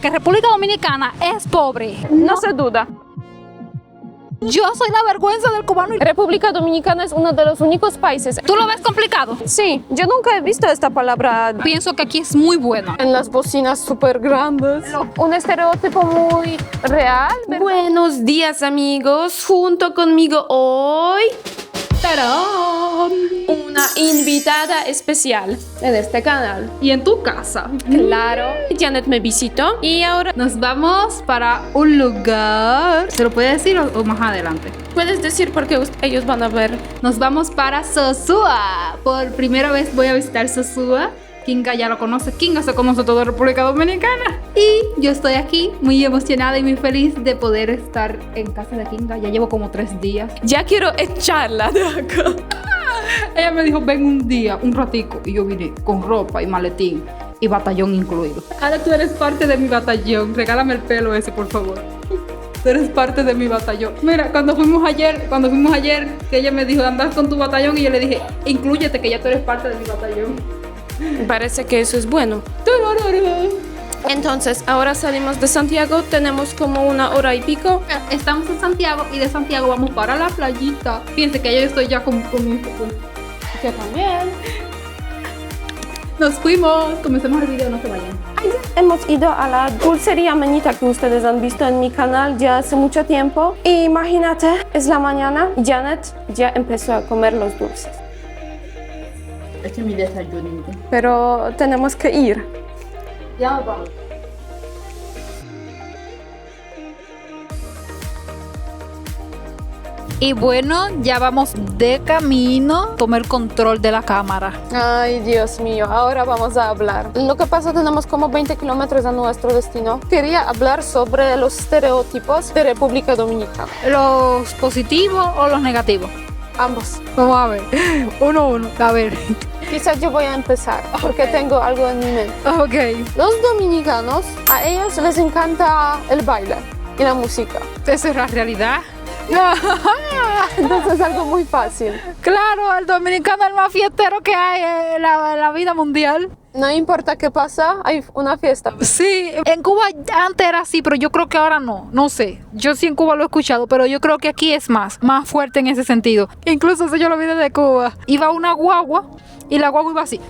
Que República Dominicana es pobre. No se duda. Yo soy la vergüenza del cubano. República Dominicana es uno de los únicos países. ¿Tú lo ves complicado? Sí, yo nunca he visto esta palabra Pienso que aquí es muy bueno. en las bocinas súper grandes. Un estereotipo muy real. Buenos días, amigos. Junto conmigo hoy, ¡Tarán! una invitada especial en este canal. Y en tu casa. Claro, Janet me visitó y ahora Nos vamos para un lugar. ¿Se lo puede decir o más adelante? puedes decir por qué ellos van a ver. Nos vamos para Sosúa. Por primera vez voy a visitar Sosúa. Kinga ya lo conoce. Kinga se conoce toda República Dominicana. Y yo estoy aquí muy emocionada y muy feliz de poder estar en casa de Kinga. Ya llevo como 3 días. Ya quiero echarla de acá. Ella me dijo, ven un día, un ratico. Y yo vine con ropa y maletín y batallón incluido. Ahora tú eres parte de mi batallón. Regálame el pelo ese, por favor. Tú eres parte de mi batallón. Mira, cuando fuimos ayer, que ella me dijo, andas con tu batallón. Y yo le dije, inclúyete que ya tú eres parte de mi batallón. Parece que eso es bueno. Entonces, ahora salimos de Santiago, tenemos como 1 hora y pico. Estamos en Santiago y de Santiago vamos para la playita. Fíjense que yo estoy ya con mi... Yo también. Nos fuimos. Comencemos el video, no se vayan. Hemos ido a la dulcería Manita que ustedes han visto en mi canal ya hace mucho tiempo. Y imagínate, es la mañana y Janet ya empezó a comer los dulces. Este es mi desayuno. Pero tenemos que ir. Ya vamos. Y bueno, ya vamos de camino. Tomar control de la cámara. Ay, Dios mío, ahora vamos a hablar. Lo que pasa, tenemos como 20 kilómetros a nuestro destino. Quería hablar sobre los estereotipos de República Dominicana. ¿Los positivos o los negativos? Ambos. Vamos a ver. Uno. A ver. Quizás yo voy a empezar porque tengo algo en mi mente. Ok. Los dominicanos, a ellos les encanta el baile y la música. ¿Esa es la realidad? Entonces es algo muy fácil. Claro, el dominicano es el más fiestero que hay en la vida mundial. No importa qué pasa, hay una fiesta. Sí, en Cuba antes era así, pero yo creo que ahora no sé. Yo sí en Cuba lo he escuchado, pero yo creo que aquí es más fuerte en ese sentido. Incluso eso yo lo vi desde Cuba. Iba una guagua y la guagua iba así,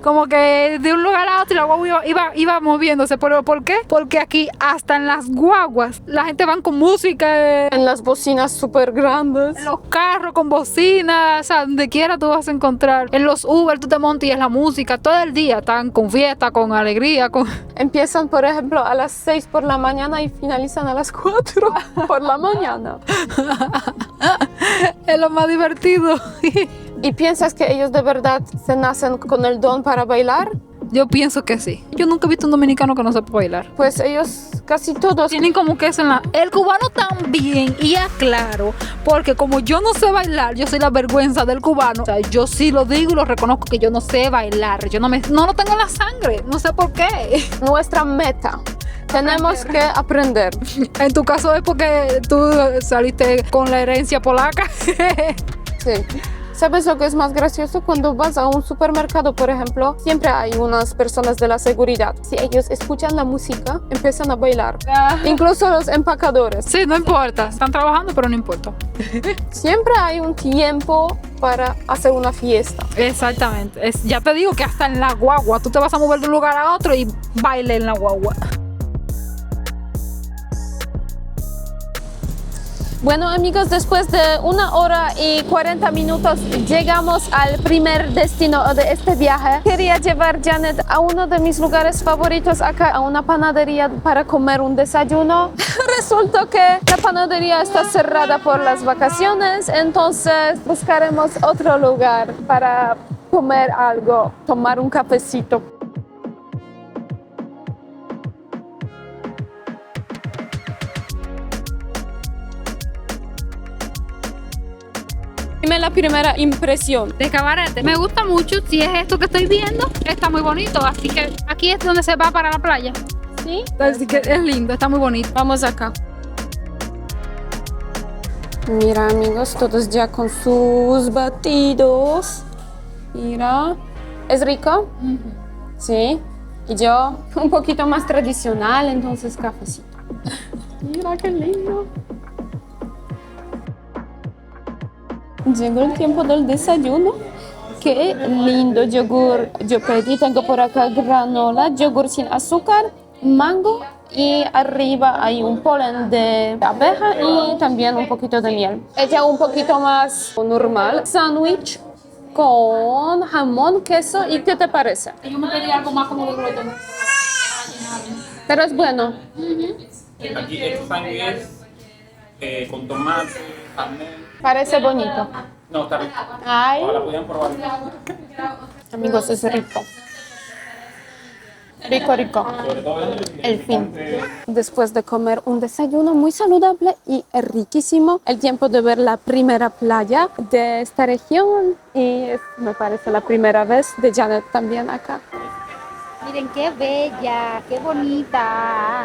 como que de un lugar a otro y la guagua iba moviéndose. ¿Pero por qué? Porque aquí hasta en las guaguas la gente van con música. En las bocinas súper grandes. En los carros con bocinas, o sea, donde quiera tú vas a encontrar. En los Uber tú te montas y es la música. Todo el día están con fiesta, con alegría, con... Empiezan, por ejemplo, a las 6 por la mañana y finalizan a las 4 por la mañana. Es lo más divertido. ¿Y piensas que ellos de verdad se nacen con el don para bailar? Yo pienso que sí. Yo nunca he visto un dominicano que no sepa bailar. Pues ellos casi todos Tienen como que eso en la... El cubano también, y aclaro, porque como yo no sé bailar, yo soy la vergüenza del cubano. O sea, yo sí lo digo y lo reconozco que yo no sé bailar. Yo no lo tengo en la sangre, no sé por qué. nuestra meta. Tenemos que aprender. En tu caso es porque tú saliste con la herencia polaca. Sí. ¿Sabes lo que es más gracioso? Cuando vas a un supermercado, por ejemplo, siempre hay unas personas de la seguridad. Si ellos escuchan la música, empiezan a bailar. Incluso los empacadores. Sí, no importa. Están trabajando, pero no importa. Siempre hay un tiempo para hacer una fiesta. Exactamente. Ya te digo que hasta en la guagua. Tú te vas a mover de un lugar a otro y baile en la guagua. Bueno, amigos, después de 1 hora y 40 minutos llegamos al primer destino de este viaje. Quería llevar Janet a uno de mis lugares favoritos acá, a una panadería para comer un desayuno. Resulta que la panadería está cerrada por las vacaciones, entonces buscaremos otro lugar para comer algo, tomar un cafecito. Dime la primera impresión. De Cabarete. Me gusta mucho. Si es esto que estoy viendo, está muy bonito. Así que aquí es donde se va para la playa. ¿Sí? Así que es lindo, está muy bonito. Vamos acá. Mira, amigos, todos ya con sus batidos. Mira. ¿Es rico? Sí. Y yo un poquito más tradicional, entonces cafecito. Mira qué lindo. Llegó el tiempo del desayuno. Qué lindo yogur. Yo pedí, tengo por acá granola, yogur sin azúcar, mango y arriba hay un polen de abeja y también un poquito de miel. Ella un poquito más normal. Sándwich con jamón, queso. ¿Y qué te parece? Yo me pedí algo más como de gluten. Pero es bueno. Aquí este sándwich es con tomate, carne. Parece bonito. No, está rico. Ay, Ahora pueden probar. amigos, es rico. Rico, rico. Sobre todo El fin. Después de comer un desayuno muy saludable y riquísimo, el tiempo de ver la primera playa de esta región y me parece la primera vez de Janet también acá. Miren qué bella, qué bonita.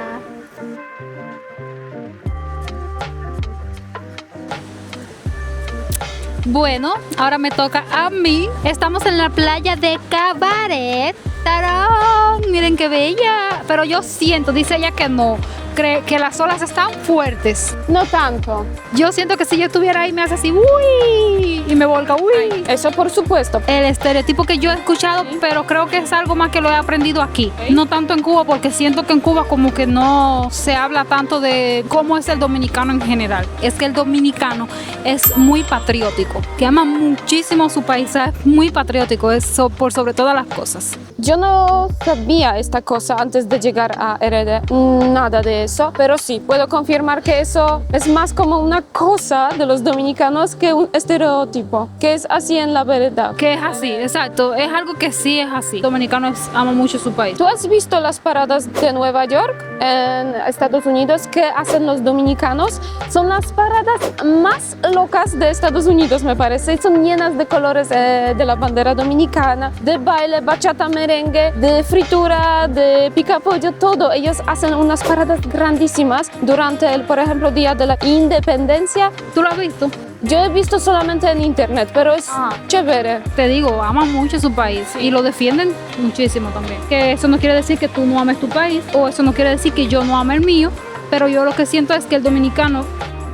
Bueno, ahora me toca a mí. Estamos en la playa de Cabaret. ¡Tarán! Miren qué bella. Pero yo siento, dice ella que no, cree que las olas están fuertes. No tanto. Yo siento que si yo estuviera ahí me hace así, uy, y me volca, uy. Eso por supuesto. El estereotipo que yo he escuchado, pero creo que es algo más que lo he aprendido aquí. No tanto en Cuba, porque siento que en Cuba como que no se habla tanto de cómo es el dominicano en general. Es que el dominicano es muy patriótico, que ama muchísimo su país, es muy patriótico, eso por sobre todas las cosas. Yo no sabía esta cosa antes de llegar a RD, nada de eso, pero sí, puedo confirmar que eso es más como una cosa de los dominicanos que un estereotipo, que es así en la verdad. Que es así, exacto, es algo que sí es así. El dominicano ama mucho su país. ¿Tú has visto las paradas de Nueva York en Estados Unidos que hacen los dominicanos? Son las paradas más locas de Estados Unidos, me parece. Son llenas de colores de la bandera dominicana, de baile, bachata, merengue, de fritura, de pica pollo, todo. Ellos hacen unas paradas grandísimas durante el, por ejemplo, Día de la Independencia. ¿Tú lo has visto? Yo he visto solamente en internet, pero es chévere. Te digo, aman mucho su país y lo defienden muchísimo también. Que eso no quiere decir que tú no ames tu país o eso no quiere decir que yo no ame el mío, pero yo lo que siento es que el dominicano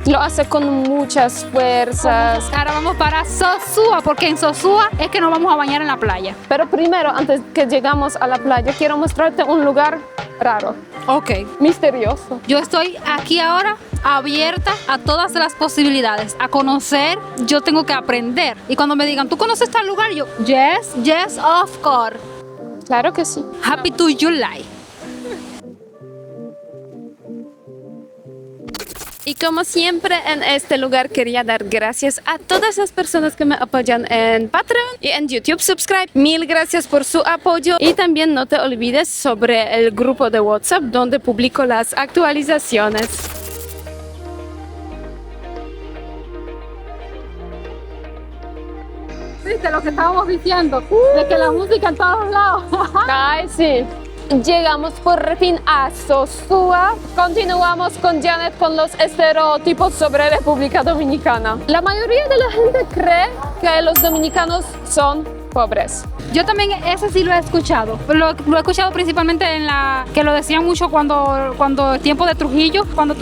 lo hace con muchas fuerzas. Ahora vamos para Sosúa, porque en Sosúa es que nos vamos a bañar en la playa. Pero primero, antes que llegamos a la playa, quiero mostrarte un lugar raro, Ok. misterioso. Yo estoy aquí ahora abierta a todas las posibilidades, a conocer, yo tengo que aprender. Y cuando me digan, ¿tú conoces tal lugar? Yo, yes, of course. Claro que sí. Happy to July. Y como siempre en este lugar quería dar gracias a todas las personas que me apoyan en Patreon y en YouTube Subscribe. Mil gracias por su apoyo y también no te olvides sobre el grupo de WhatsApp donde publico las actualizaciones. ¿Viste lo que estábamos diciendo? De que la música en todos lados. Ay, sí. Llegamos por fin a Sosúa. Continuamos con Janet con los estereotipos sobre República Dominicana. La mayoría de la gente cree que los dominicanos son pobres. Yo también ese sí lo he escuchado. Lo he escuchado principalmente en que lo decían mucho cuando el tiempo de Trujillo, cuando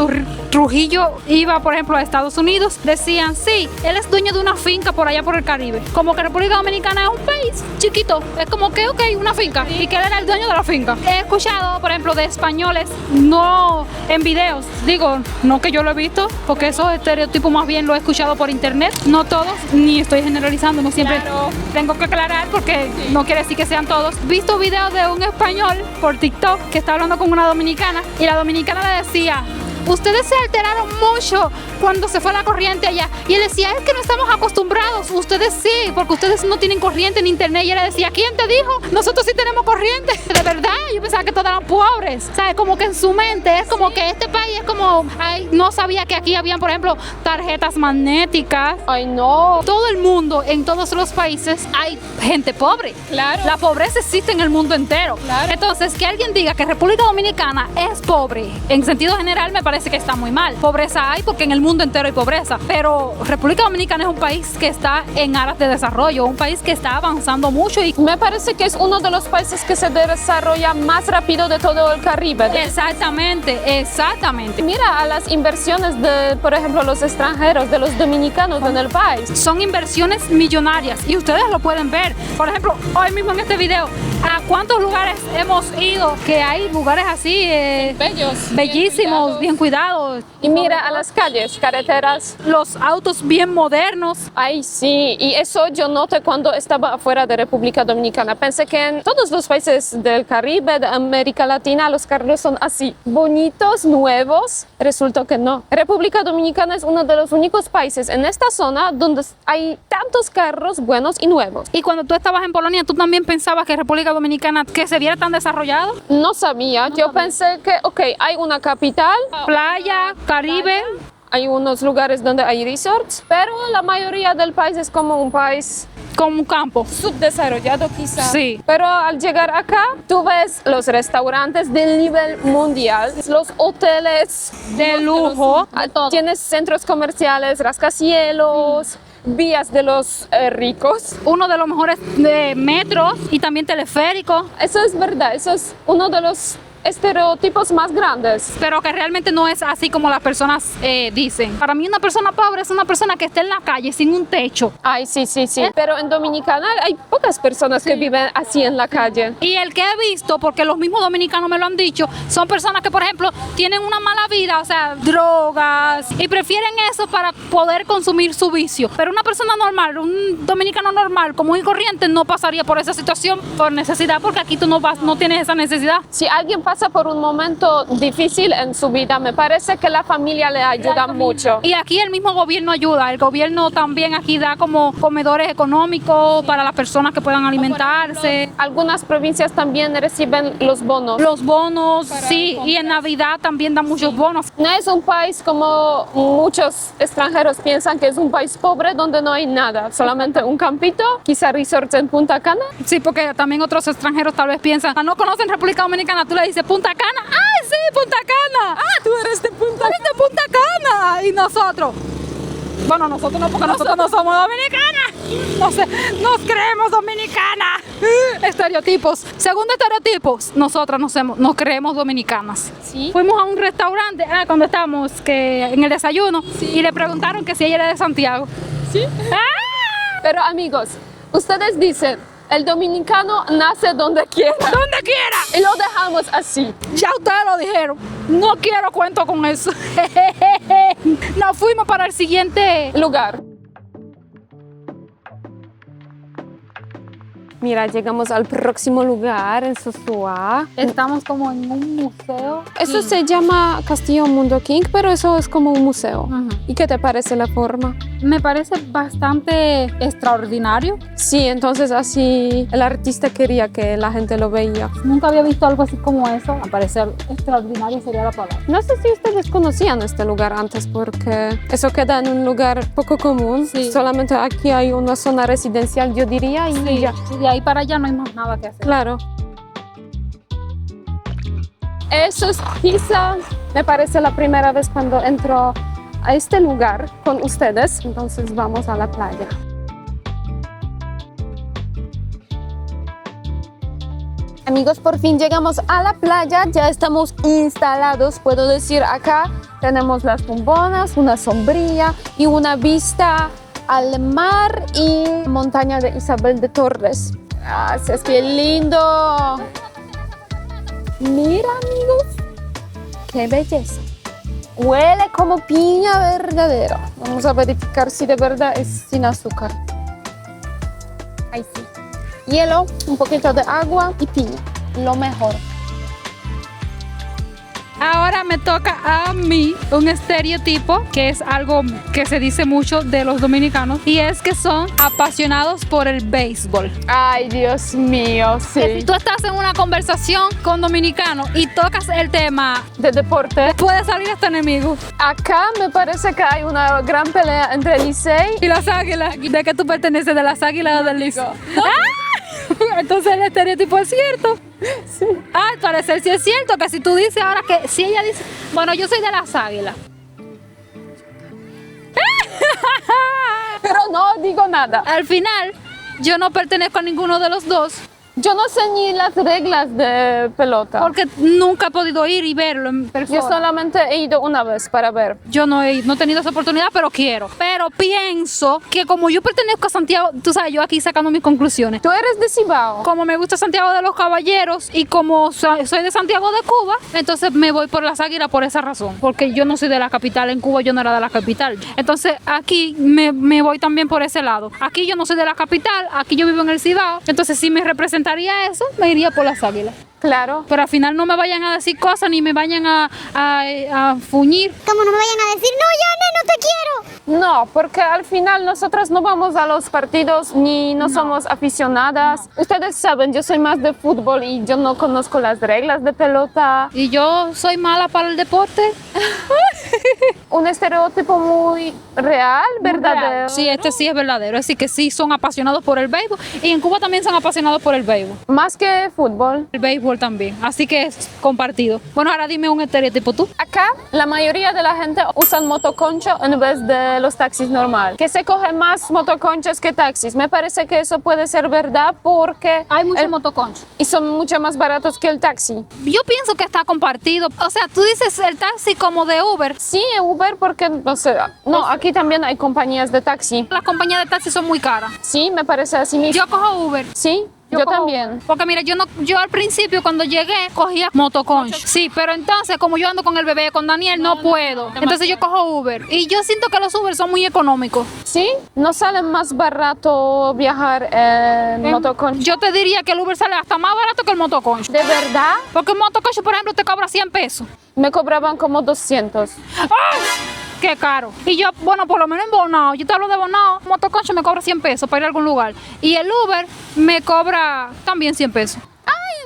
Trujillo iba, por ejemplo, a Estados Unidos, decían, sí, él es dueño de una finca por allá por el Caribe. Como que República Dominicana es un país chiquito, es como que, ok, una finca, y que él era el dueño de la finca. He escuchado, por ejemplo, de españoles, no en videos, digo, no que yo lo he visto, porque esos estereotipos más bien lo he escuchado por internet, no todos, ni estoy generalizando, no siempre tengo que aclarar porque no quiere decir que sean todos. He visto videos de un español por TikTok que está hablando con una dominicana y la dominicana le decía, ustedes se alteraron mucho cuando se fue la corriente allá. Y él decía, es que no estamos acostumbrados. Ustedes sí, porque ustedes no tienen corriente en internet. Y ella decía, ¿quién te dijo? Nosotros sí tenemos corriente. De verdad, yo pensaba que todos eran pobres. ¿Sabes? Como que en su mente es como que este país es como, ay, no sabía que aquí habían, por ejemplo, tarjetas magnéticas. Ay, no. Todo el mundo, en todos los países, hay gente pobre. Claro. La pobreza existe en el mundo entero. Claro. Entonces, que alguien diga que República Dominicana es pobre, en sentido general, me parece parece que está muy mal. Pobreza hay porque en el mundo entero hay pobreza, pero República Dominicana es un país que está en aras de desarrollo, un país que está avanzando mucho y Me parece que es uno de los países que se desarrolla más rápido de todo el Caribe. exactamente. Mira a las inversiones de, por ejemplo, los extranjeros, de los dominicanos en el país. Son inversiones millonarias y ustedes lo pueden ver. Por ejemplo, hoy mismo en este video, ¿a cuántos lugares hemos ido? Que hay lugares así bellísimos, bien cuidados. Y mira a las calles, carreteras. Los autos bien modernos. Ay, sí, y eso yo noté cuando estaba afuera de República Dominicana. Pensé que en todos los países del Caribe, de América Latina, los carros son así, bonitos, nuevos. Resultó que no. República Dominicana es uno de los únicos países en esta zona donde hay tantos carros buenos y nuevos. Y cuando tú estabas en Polonia, ¿tú también pensabas que República Dominicana que se viera tan desarrollado? No sabía, yo pensé que, ok, hay una capital, Playa, Caribe. hay unos lugares donde hay resorts, pero la mayoría del país es como un país Como un campo. subdesarrollado quizás. Sí. Pero al llegar acá, tú ves los restaurantes del nivel mundial, los hoteles De lujo. Tienes centros comerciales, rascacielos, vías de los ricos. Uno de los mejores metros y también teleféricos, Eso es verdad, eso es uno de los estereotipos más grandes. pero que realmente no es así como las personas dicen. Para mí una persona pobre es una persona que está en la calle sin un techo. Ay, sí, sí, sí. Pero en Dominicana hay pocas personas que viven así en la calle. Y el que he visto, porque los mismos dominicanos me lo han dicho, son personas que, por ejemplo, tienen una mala vida, o sea, drogas, y prefieren eso para poder consumir su vicio. Pero una persona normal, un dominicano normal, común y corriente, no pasaría por esa situación por necesidad, porque aquí tú no tienes esa necesidad. Si alguien pasa por un momento difícil en su vida, me parece que la familia le ayuda mucho. Y aquí el mismo gobierno ayuda. El gobierno también aquí da como comedores económicos para las personas que puedan alimentarse. Algunas provincias también reciben los bonos. Los bonos, sí, y en Navidad también dan muchos bonos. No es un país como muchos extranjeros piensan que es un país pobre donde no hay nada, solamente un campito, quizá resorts en Punta Cana. Sí, porque también otros extranjeros tal vez piensan, no conocen República Dominicana, tú le dices Punta Cana, ¡ay, sí, Punta Cana! ¡Ah, tú eres de Punta Cana! Y nosotros, bueno, nosotros no, porque nosotros no somos dominicanas, no sé, nos creemos dominicanas. Estereotipos. Segundo estereotipos, nosotras nos creemos dominicanas. Sí. Fuimos a un restaurante, cuando estábamos en el desayuno, y le preguntaron que si ella era de Santiago. Sí. ¡Ah! Pero amigos, ustedes dicen, el dominicano nace donde quiera. ¡Donde quiera! Y lo dejamos así. Ya ustedes lo dijeron. No quiero cuento con eso. Nos fuimos para el siguiente. Lugar. Mira, llegamos al próximo lugar en Sosúa. Estamos como en un museo. Eso se llama Castillo Mundo King, pero eso es como un museo. Ujú. ¿Y qué te parece la forma? Me parece bastante extraordinario. Sí, entonces así el artista quería que la gente lo veía. Nunca había visto algo así como eso. A parecer extraordinario sería la palabra. No sé si ustedes conocían este lugar antes porque eso queda en un lugar poco común. Sí. Solamente aquí hay una zona residencial, yo diría, y ya. Y de ahí para allá no hay más nada que hacer. Claro. Eso es quizá, me parece la primera vez cuando entro a este lugar con ustedes. Entonces vamos a la playa. Amigos, por fin llegamos a la playa, ya estamos instalados, puedo decir. Acá tenemos las bombonas, una sombrilla y una vista al mar y montaña de Isabel de Torres. Gracias, qué lindo. Mira, amigos, qué belleza. Huele como piña verdadera. Vamos a verificar si de verdad es sin azúcar. Ahí sí. Hielo, un poquito de agua y piña. Lo mejor. Ahora me toca a mí un estereotipo que es algo que se dice mucho de los dominicanos y es que son apasionados por el béisbol. Ay, Dios mío, Que si sí. tú estás en una conversación con dominicanos y tocas el tema, De deporte. puede salir hasta enemigo. Acá me parece que hay una gran pelea entre Licey. Y las águilas, ¿de qué tú perteneces? ¿De las águilas o del Licey? ¡Ah! Entonces el estereotipo es cierto. Ah, al parecer sí es cierto que si tú dices ahora que, si ella dice, bueno, yo soy de las águilas. Pero no digo nada. Al final, yo no pertenezco a ninguno de los dos. Yo no sé ni las reglas de pelota. Porque nunca he podido ir y verlo en persona. Yo solamente he ido una vez para ver. Yo no he tenido esa oportunidad, pero quiero. Pero pienso que como yo pertenezco a Santiago, tú sabes, yo aquí sacando mis conclusiones. Tú eres de Cibao. Como me gusta Santiago de los Caballeros y como soy de Santiago de Cuba, entonces me voy por las Águilas por esa razón. Porque yo no soy de la capital, en Cuba yo no era de la capital. Entonces aquí me voy también por ese lado. Aquí yo no soy de la capital, aquí yo vivo en el Cibao. Entonces si me representaría eso, me iría por las Águilas. Claro. Pero al final no me vayan a decir cosas ni me vayan a fuñir. Como no me vayan a decir, no, Yane, no te quiero. No, porque al final nosotras no vamos a los partidos ni no somos aficionadas. Ustedes saben, yo soy más de fútbol y yo no conozco las reglas de pelota. Y yo soy mala para el deporte. Un estereotipo muy real, verdadero. Sí, este sí es verdadero. Así que sí son apasionados por el béisbol. Y en Cuba también son apasionados por el béisbol. Más que fútbol. El béisbol también. Así que es compartido. Bueno, ahora dime un estereotipo tú. Acá la mayoría de la gente usan motoconcho en vez de los taxis normal. Que se cogen más motoconchos que taxis. Me parece que eso puede ser verdad porque Hay muchos motoconchos. y son mucho más baratos que el taxi. Yo pienso que está compartido. O sea, tú dices el taxi como de Uber. Sí, Uber porque, no sé, no, aquí también hay compañías de taxi. Las compañías de taxi son muy caras. Sí, me parece así mismo. Yo cojo Uber. Sí, yo cojo también. Uber. Porque mira, yo al principio cuando llegué cogía motoconcho. Sí, pero entonces como yo ando con el bebé, con Daniel, no puedo. Entonces yo cojo Uber. Y yo siento que los Uber son muy económicos. Sí, no sale más barato viajar en motoconcho. Yo te diría que el Uber sale hasta más barato que el motoconcho. ¿De verdad? Porque el motoconcho, por ejemplo, te cobra 100 pesos. Me cobraban como 200. ¡Ay! ¡Qué caro! Y yo, bueno, por lo menos en Bonao, yo te hablo de Bonao, motoconcho me cobra 100 pesos para ir a algún lugar. Y el Uber me cobra también 100 pesos.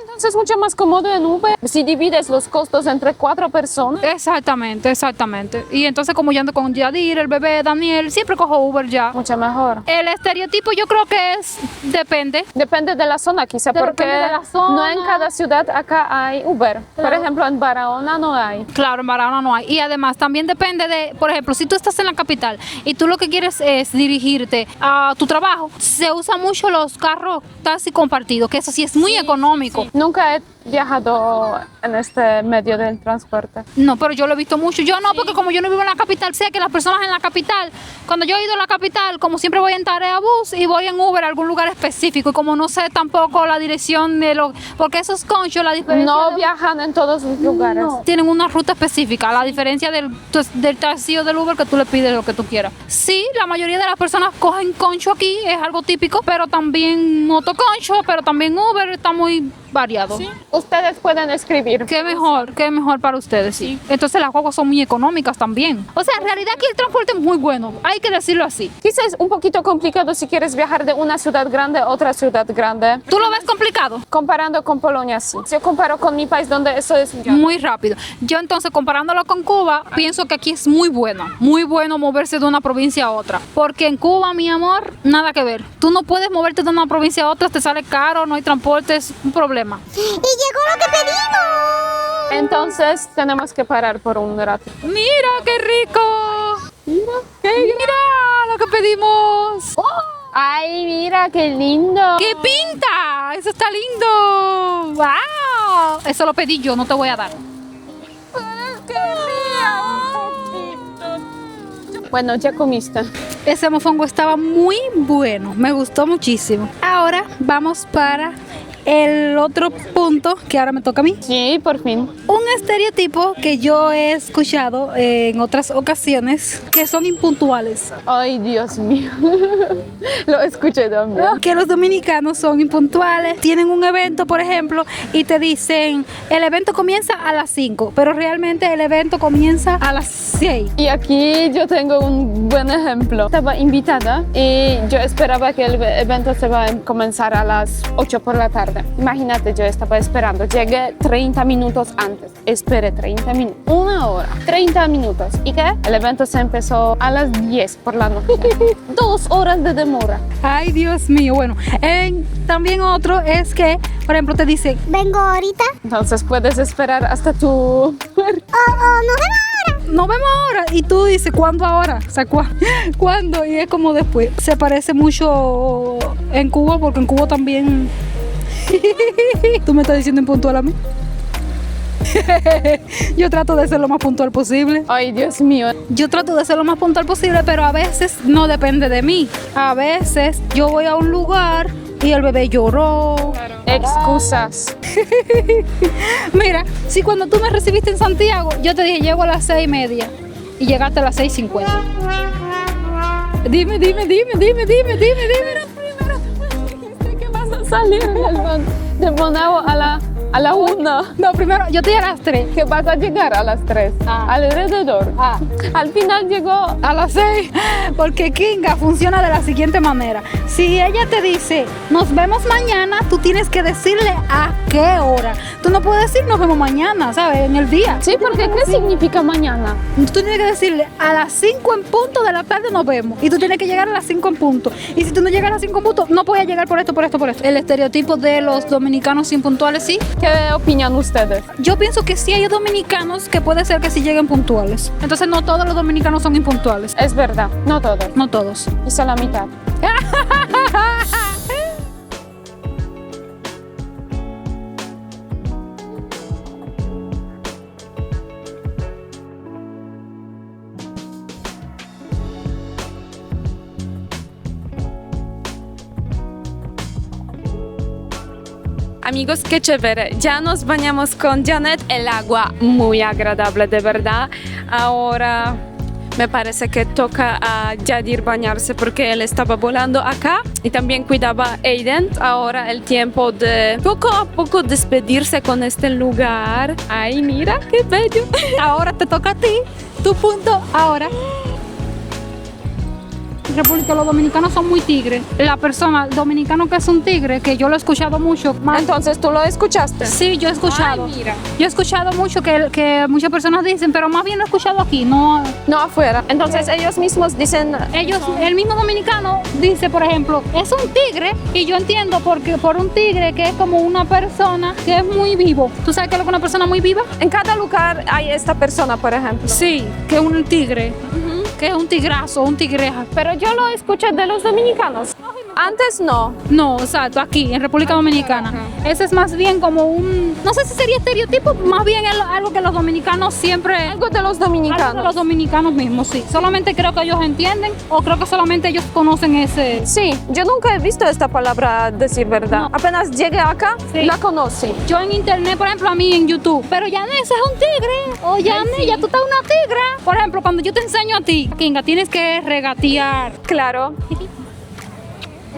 Entonces es mucho más cómodo en Uber si divides los costos entre 4 personas. Exactamente, exactamente. Y entonces como yo ando con Yadir, el bebé, Daniel, siempre cojo Uber ya. Mucho mejor. El estereotipo yo creo que depende. Depende de la zona quizá, Depende porque de la zona. no en cada ciudad acá hay Uber. Por Claro. ejemplo, en Barahona no hay. Claro, en Barahona no hay. Y además también depende de, por ejemplo, si tú estás en la capital y tú lo que quieres es dirigirte a tu trabajo, se usan mucho los carros taxi compartidos, que eso sí es muy económico. Nunca he viajado en este medio del transporte. No, pero yo lo he visto mucho. Yo no, porque como yo no vivo en la capital, sé que las personas en la capital, cuando yo he ido a la capital, como siempre voy en tarea bus y voy en Uber a algún lugar específico. Y como no sé tampoco la dirección de lo... Porque esos conchos, la diferencia... No de- viajan en todos los lugares. No, tienen una ruta específica, a la diferencia del taxi o del Uber que tú le pides lo que tú quieras. Sí, la mayoría de las personas cogen concho aquí, es algo típico, pero también motoconcho, pero también Uber, está muy variado. Ustedes pueden escribir. Qué mejor para ustedes, sí. Entonces las guaguas son muy económicas también. O sea, en realidad aquí el transporte es muy bueno, hay que decirlo así. Quizás es un poquito complicado si quieres viajar de una ciudad grande a otra ciudad grande. ¿Tú lo ves complicado? Comparando con Polonia, sí. Si yo comparo con mi país donde eso es Muy rápido. Yo entonces comparándolo con Cuba, pienso que aquí es muy bueno moverse de una provincia a otra. Porque en Cuba, mi amor, nada que ver. Tú no puedes moverte de una provincia a otra, te sale caro, no hay transporte, es un problema. Y llegó lo que pedimos. Entonces tenemos que parar por un rato. ¡Mira qué rico! ¡Mira lo que pedimos! ¡Ay, mira qué lindo! ¡Qué pinta! ¡Eso está lindo! ¡Wow! Eso lo pedí yo, no te voy a dar. Bueno, ya comiste. Ese mofongo estaba muy bueno, me gustó muchísimo. Ahora vamos para el otro punto que ahora me toca a mí. Sí, por fin. Un estereotipo que yo he escuchado en otras ocasiones que son impuntuales. Ay, Dios mío. Lo escuché también. Que los dominicanos son impuntuales. Tienen un evento, por ejemplo, y te dicen, el evento comienza a las 5, pero realmente el evento comienza a las 6. Y aquí yo tengo un buen ejemplo. Estaba invitada y yo esperaba que el evento se va a comenzar a las 8 por la tarde. Imagínate, yo estaba esperando. Llegué 30 minutos antes. Esperé 30 minutos. Una hora. 30 minutos. ¿Y qué? El evento se empezó a las 10 por la noche. 2 horas de demora. Ay, Dios mío. Bueno, también otro es que, por ejemplo, te dice, Vengo ahorita. Entonces puedes esperar hasta tu... Oh, no se va ahora. nos vemos ahora. Y tú dices, ¿cuándo ahora? O sea, ¿cuándo? Y es como después. Se parece mucho en Cuba, porque en Cuba también... ¿Tú me estás diciendo impuntual a mí? Yo trato de ser lo más puntual posible. Ay, Dios mío. Yo trato de ser lo más puntual posible, pero a veces no depende de mí. A veces yo voy a un lugar y el bebé lloró. Excusas. Mira, si cuando tú me recibiste en Santiago, yo te dije llego a las 6:30 y llegaste a las 6:50. Dime. ¿Qué vas a salir de Bonao a la 1? No, primero, yo te dije a las 3. Que vas a llegar a las 3. Alrededor. Al final llegó. A las 6, porque Kinga funciona de la siguiente manera. Si ella te dice, nos vemos mañana, tú tienes que decirle a qué hora. Tú no puedes decir, nos vemos mañana, ¿sabes? En el día. Sí, porque ¿qué significa mañana? Tú tienes que decirle, a las 5 en punto de la tarde nos vemos. Y tú tienes que llegar a las 5 en punto. Y si tú no llegas a las 5 en punto, no puedes llegar por esto. El estereotipo de los dominicanos impuntuales, sí. ¿Qué opinan ustedes? Yo pienso que sí hay dominicanos que puede ser que sí lleguen puntuales. Entonces no todos los dominicanos son impuntuales. Es verdad, no todos. No todos. Hizo la mitad. Amigos, qué chévere. Ya nos bañamos con Janet. El agua muy agradable, de verdad. Ahora me parece que toca a Yadir bañarse porque él estaba volando acá y también cuidaba a Aiden. Ahora el tiempo de poco a poco despedirse con este lugar. Ay, mira, qué bello. Ahora te toca a ti. Tu punto ahora. República, los dominicanos son muy tigres. La persona dominicano que es un tigre, que yo lo he escuchado mucho. Entonces, ¿tú lo escuchaste? Sí, yo he escuchado. Ay, mira. Yo he escuchado mucho que muchas personas dicen, pero más bien lo he escuchado aquí, no. No afuera. Entonces, ellos mismos dicen... El mismo dominicano dice, por ejemplo, es un tigre, y yo entiendo porque por un tigre que es como una persona que es muy vivo. ¿Tú sabes qué es lo que es una persona muy viva? En cada lugar hay esta persona, por ejemplo. Sí, que es un tigre. Que es un tigrazo, un tigreja. Pero yo lo escuché de los dominicanos. Antes no. No, exacto, aquí en República Dominicana. Ese es más bien como un, no sé si sería estereotipo, más bien es algo que los dominicanos siempre... Algo de los dominicanos. Algo de los dominicanos mismos, sí. Solamente creo que ellos entienden o creo que solamente ellos conocen ese... Sí, yo nunca he visto esta palabra, decir verdad. No. Apenas llegué acá, Sí. la conocí. Yo en internet, por ejemplo, a mí en YouTube, pero Yanet, ese es un tigre. O Yanet, ya tú estás una tigra. Por ejemplo, cuando yo te enseño a ti, Kinga, tienes que regatear. Claro. Él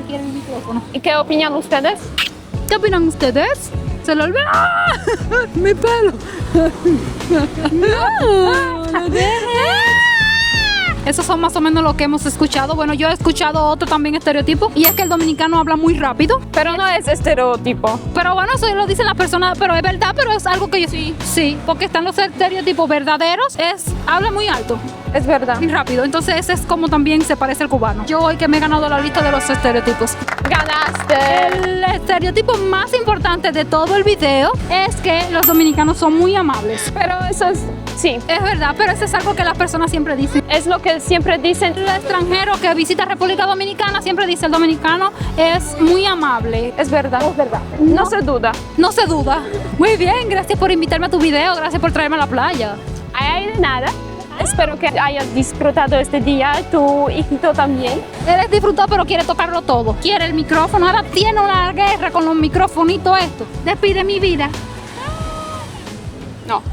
quiere el micrófono. ¿Y qué opinan ustedes? ¿Qué opinan ustedes? ¿Se lo olvidó? ¡Ah! ¡Mi pelo! ¡No! Esos son más o menos lo que hemos escuchado. Bueno, yo he escuchado otro también estereotipo y es que el dominicano habla muy rápido. Pero no es estereotipo. Pero bueno, eso lo dicen las personas, pero es verdad, pero es algo que yo sí, porque están los estereotipos verdaderos, habla muy alto, Es verdad. muy rápido. Entonces ese es como también se parece al cubano. Yo hoy que me he ganado la lista de los estereotipos. Ganaste. El estereotipo más importante de todo el video es que los dominicanos son muy amables. Pero eso es... Sí. Es verdad, pero eso es algo que las personas siempre dicen. Es lo que siempre dicen. El extranjero que visita República Dominicana siempre dice el dominicano es muy amable. Es verdad. Es verdad. No se duda. No se duda. Muy bien, gracias por invitarme a tu video, gracias por traerme a la playa. Ay, de nada. Espero que hayas disfrutado este día, tu hijito también. Él disfrutó, pero quiere tocarlo todo. Quiere el micrófono, ahora tiene una guerra con los microfonitos esto. Despide mi vida. No.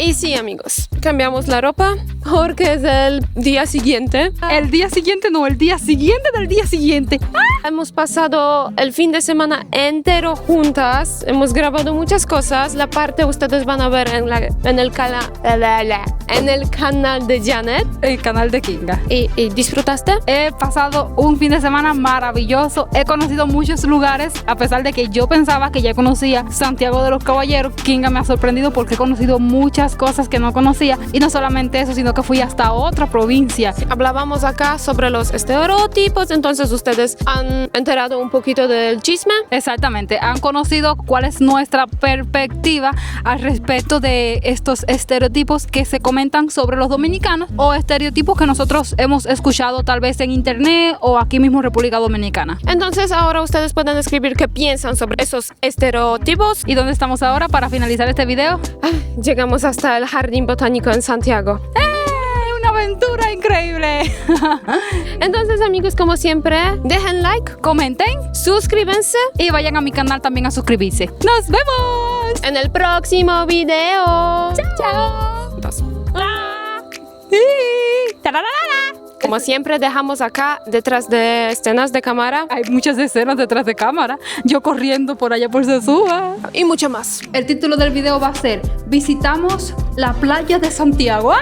Y sí, amigos, cambiamos la ropa. porque es el día siguiente. El día siguiente, no, el día siguiente del día siguiente. Hemos pasado el fin de semana entero juntas, hemos grabado muchas cosas. La parte ustedes van a ver en el canal de Janet. El canal de Kinga. ¿Y disfrutaste? He pasado un fin de semana maravilloso. He conocido muchos lugares, a pesar de que yo pensaba que ya conocía Santiago de los Caballeros. Kinga me ha sorprendido porque he conocido muchas cosas que no conocía. Y no solamente eso, sino que fui hasta otra provincia. Hablábamos acá sobre los estereotipos, entonces ustedes han enterado un poquito del chisme. Exactamente, han conocido cuál es nuestra perspectiva al respecto de estos estereotipos que se comentan sobre los dominicanos o estereotipos que nosotros hemos escuchado tal vez en internet o aquí mismo en República Dominicana. Entonces ahora ustedes pueden escribir qué piensan sobre esos estereotipos. ¿Y dónde estamos ahora para finalizar este video? Llegamos hasta el Jardín Botánico en Santiago. ¡Una aventura increíble! Entonces, amigos, como siempre, dejen like, Comenten suscríbanse y vayan a mi canal también a suscribirse. ¡Nos vemos! en el próximo video. ¡Chao! Entonces, ¡Tararara! como siempre, dejamos acá detrás de escenas de cámara Hay muchas escenas detrás de cámara. Yo corriendo por allá por Sosúa. y mucho más. El título del video va a ser Visitamos la playa de Santiago. ¡Ah!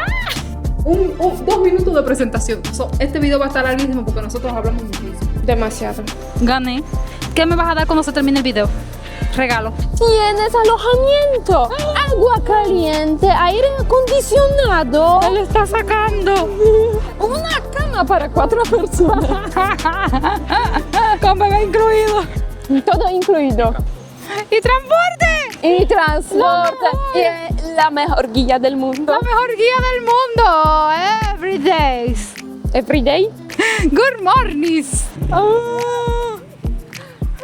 2 minutos de presentación. Este video va a estar larguísimo porque nosotros hablamos muchísimo. Demasiado. Gané. ¿Qué me vas a dar cuando se termine el video? Regalo. Tienes alojamiento, agua caliente, aire acondicionado. Él está sacando. Una cama para 4 personas. Con bebé incluido. Todo incluido. Y transporte. Y transporte. Y la mejor guía del mundo. La mejor guía del mundo. Every days. Every day. Good mornings.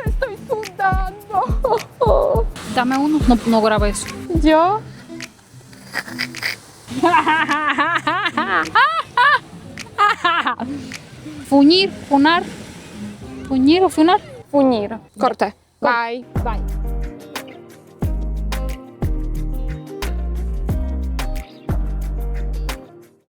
Estoy sudando. Dame uno. No grabé eso. Yo. Fuñir, funar. Fuñir o funar. Fuñir. Corte. Bye. Bye.